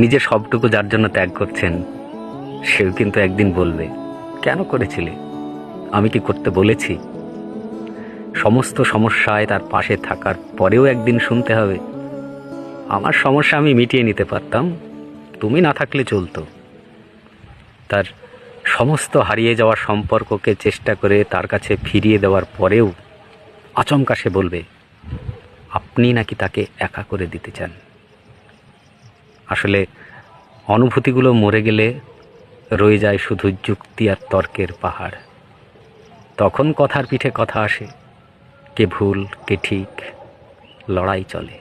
নিজের সবটুকু যার জন্য ত্যাগ করছেন, সেও কিন্তু একদিন বলবে, কেন করেছিলে? আমি কি করতে বলেছি? সমস্ত সমস্যায় তার পাশে থাকার পরেও একদিন শুনতে হবে, আমার সমস্যা আমি মিটিয়ে নিতে পারতাম, তুমি না থাকলে চলতো। তার সমস্ত হারিয়ে যাওয়া সম্পর্ককে চেষ্টা করে তার কাছে ফিরিয়ে দেওয়ার পরেও আচমকা সে বলবে, আপনি নাকি তাকে একা করে দিতে চান। আসলে অনুভূতিগুলো মরে গেলে রয়ে যায় শুধু যুক্তি আর তর্কের পাহাড়। তখন কথার পিঠে কথা আসে, কে ভুল কে ঠিক, লড়াই চলে।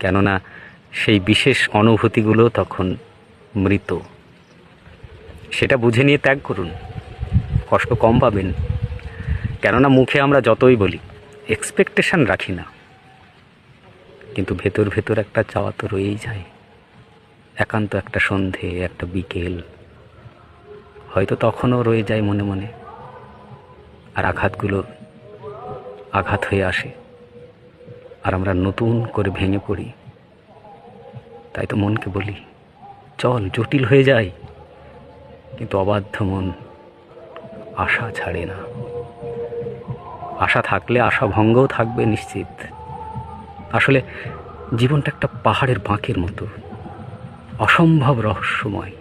কেননা সেই বিশেষ অনুভূতিগুলো তখন মৃত। সেটা বুঝে নিয়ে ত্যাগ করুন, কষ্ট কম পাবেন। কেননা মুখে আমরা যতই বলি, এক্সপেকটেশন রাখি না, কিন্তু ভেতর ভেতর একটা চাওয়া তো রয়েই যায়। একান্ত একটা সন্ধে, একটা বিকেল, হয়তো তখনও রয়ে যায় মনে মনে। আর আঘাতগুলো আঘাত হয়ে আসে, আর আমরা নতুন করে ভেঙে পড়ি। তাই তো মনকে বলি, চল জটিল হয়ে যায়, কিন্তু অবাধ্য মন আশা ছাড়ে না। আশা থাকলে আশা ভঙ্গও থাকবে নিশ্চিত। আসলে জীবনটা একটা পাহাড়ের বাঁকের মতো, অসম্ভব রহস্যময়।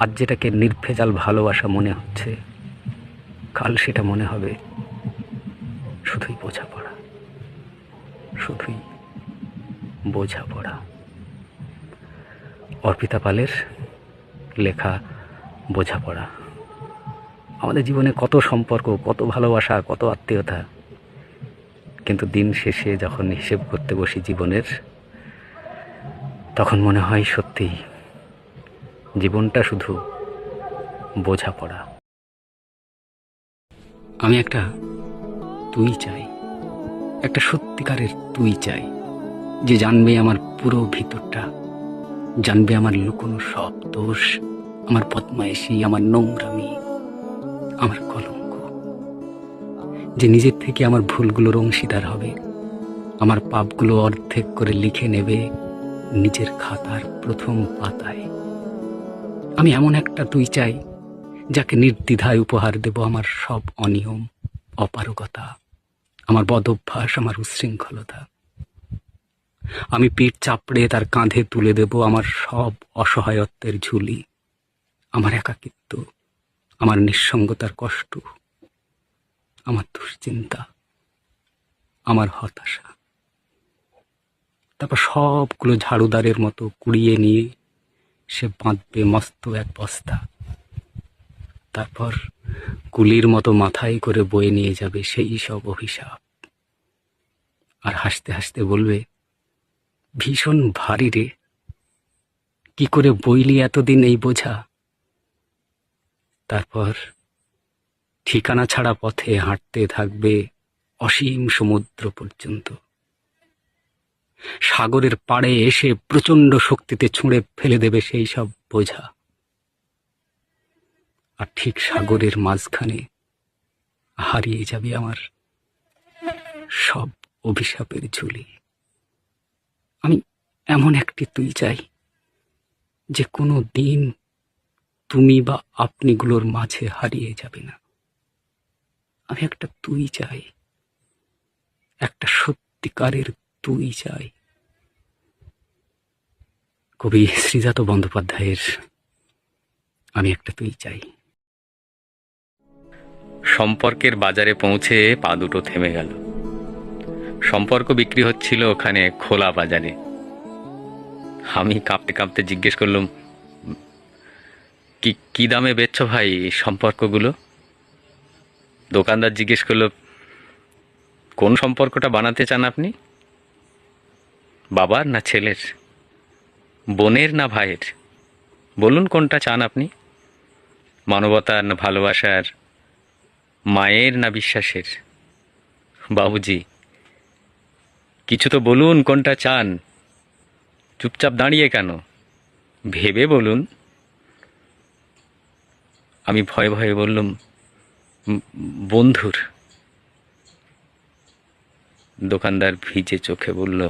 আজ যেটাকে নির্ভেজাল ভালোবাসা মনে হচ্ছে, কাল সেটা মনে হবে শুধুই বোঝাপড়া, শুধুই বোঝাপড়া। অর্পিতা পালের লেখা বোঝাপড়া। আমাদের জীবনে কত সম্পর্ক, কত ভালোবাসা, কত আত্মীয়তা, কিন্তু দিন শেষে যখন হিসেব করতে বসি জীবনের, তখন মনে হয় সত্যিই জীবনটা শুধু বোঝাপড়া। আমি একটা তুই চাই, একটা সত্যিকারের তুই চাই, যে জানবে আমার পুরো ভিতরটা, জানবে আমার লুকোনো সব দোষ, আমার বদমাইশি, আমার নোংরামি, আমার কলঙ্ক। যে নিজের থেকে আমার ভুলগুলোর অংশীদার হবে, আমার পাপগুলো অর্ধেক করে লিখে নেবে নিজের খাতার প্রথম পাতায়। আমি এমন একটা তুই চাই, যাকে নির্দ্বিধায় উপহার দেব আমার সব অনিয়ম, অপারগতা, আমার বদভ্যাস, আমার উচ্ছৃঙ্খলতা। আমি পিঠ চাপড়ে তার কাঁধে তুলে দেব আমার সব অসহায়ত্বের ঝুলি, আমার একাকিত্ব, আমার নিঃসঙ্গতার কষ্ট, আমার দুশ্চিন্তা, আমার হতাশা। তারপর সবগুলো ঝাড়ুদারের মতো কুড়িয়ে নিয়ে সে বাঁধবে মস্ত এক বস্তা। তারপর কুলির মতো মাথায় করে বয়ে নিয়ে যাবে সেই সব অভিশাপ, আর হাসতে হাসতে বলবে, ভীষণ ভারী রে, কি করে বইলি এতদিন এই বোঝা। তারপর ঠিকানা ছাড়া পথে হাঁটতে থাকবে অসীম সমুদ্র পর্যন্ত। সাগরের পাড়ে এসে প্রচণ্ড শক্তিতে ছুঁড়ে ফেলে দেবে সেই সব বোঝা। আর ঠিক সাগরের মাঝখানে হারিয়ে যাবে আমার সব অভিশাপের ঝুলি। আমি এমন একটি তুই চাই, যে কোনো দিন তুমি বা আপনিগুলোর মাঝে হারিয়ে যাবে না। আমি একটা তুই চাই, একটা সত্যিকারের তুই চাই। কবি শ্রীজাত বন্দ্যোপাধ্যায়ের আমি একটা তুই চাই। সম্পর্কের বাজারে পৌঁছে পা দুটো থেমে গেল। সম্পর্ক বিক্রি হচ্ছিল ওখানে খোলা বাজারে। আমি কাঁপতে কাঁপতে জিজ্ঞেস করলাম, কি কি দামে বেচছো ভাই সম্পর্কগুলো? দোকানদার জিজ্ঞেস করলো, কোন সম্পর্কটা বানাতে চান আপনি? বাবার না ছেলের, বোনের না ভাইয়ের? বলুন কোনটা চান আপনি? মানবতার না ভালোবাসার, মায়ের না বিশ্বাসের? বাবুজি, কিছু তো বলুন কোনটা চান? চুপচাপ দাঁড়িয়ে কেন? ভেবে বলুন। আমি ভয়ে ভয়ে বললাম, বন্ধুর। দোকানদার ভিজে চোখে বলল,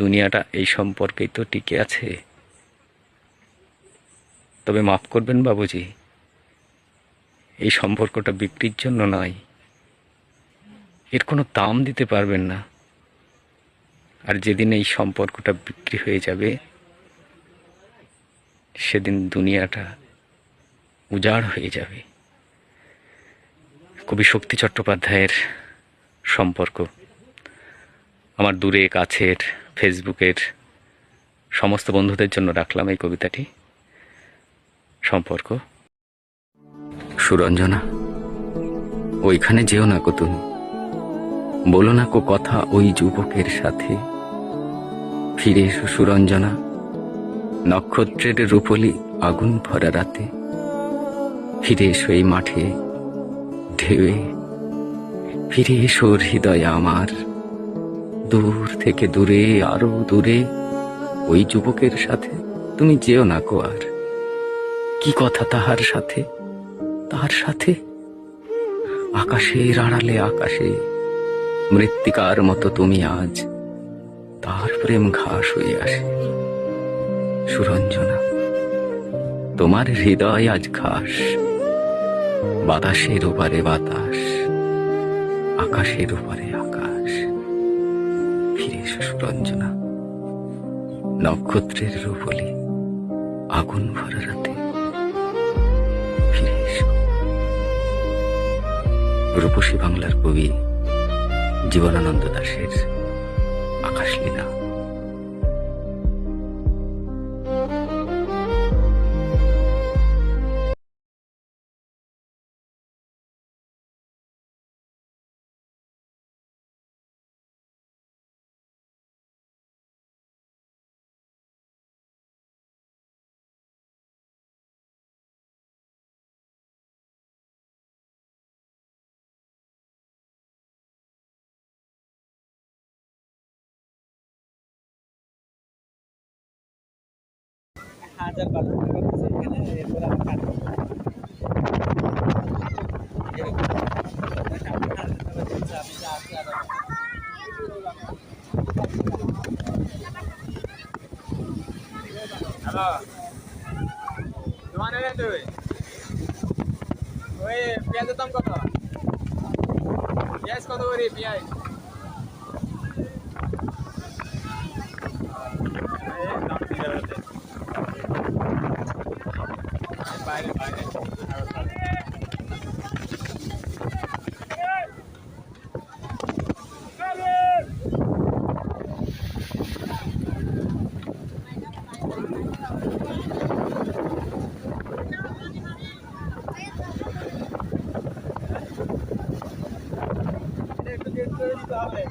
দুনিয়াটা এই সম্পর্কেই তো টিকে আছে। তবে মাফ করবেন বাবুজি, এই সম্পর্কটা বিক্রির জন্য নয়। এর কোনো দাম দিতে পারবেন না। আর যেদিন এই সম্পর্কটা বিক্রি হয়ে যাবে, সেদিন দুনিয়াটা উজাড় হয়ে যাবে। কবি শক্তি চট্টোপাধ্যায়ের সম্পর্ক। আমার দূরে কাছের ফেসবুকের সমস্ত বন্ধুদের জন্য রাখলাম এই কবিতাটি। সম্পর্ক। সুরঞ্জনা, ওইখানে যেও না কো তুমি, বলো না কো কথা ওই যুবকের সাথে। ফিরে এসো সুরঞ্জনা, নক্ষত্রের রূপলি আগুন ভরা রাতে। ফিরে এসো এই মাঠে ঢেউয়ে, ফিরে এসো হৃদয়ে আমার। দূর থেকে দূরে, আরো দূরে, ওই যুবকের সাথে তুমি যেও না কো আর। কি কথা তাহার সাথে, তাহার সাথে? আকাশের আড়ালে আকাশে মৃত্তিকার মতো তুমি আজ, তার প্রেম ঘাস হয়ে আসে। সুরঞ্জনা, তোমার হৃদয় আজ ঘাস, বাতাসের ওপারে বাতাস, আকাশের ওপারে আকাশ। ফিরে এসো সুরঞ্জনা, নক্ষত্রের রূপলি আগুন ভরা রাতে। ফিরে এসো। রূপসী বাংলার কবি জীবনানন্দ দাশের আকাশলীলা। হাজার বাজার করতেছে এখানে, এরপরে আমার কাজ আমি যা আছি আর হ্যালো তোমার তুই ওই পেঁয়াজের দাম কত? পেঁয়াজ কত করে পেঁয়াজ? বাইরে বাইরে একটু গেট করে দিতে হবে।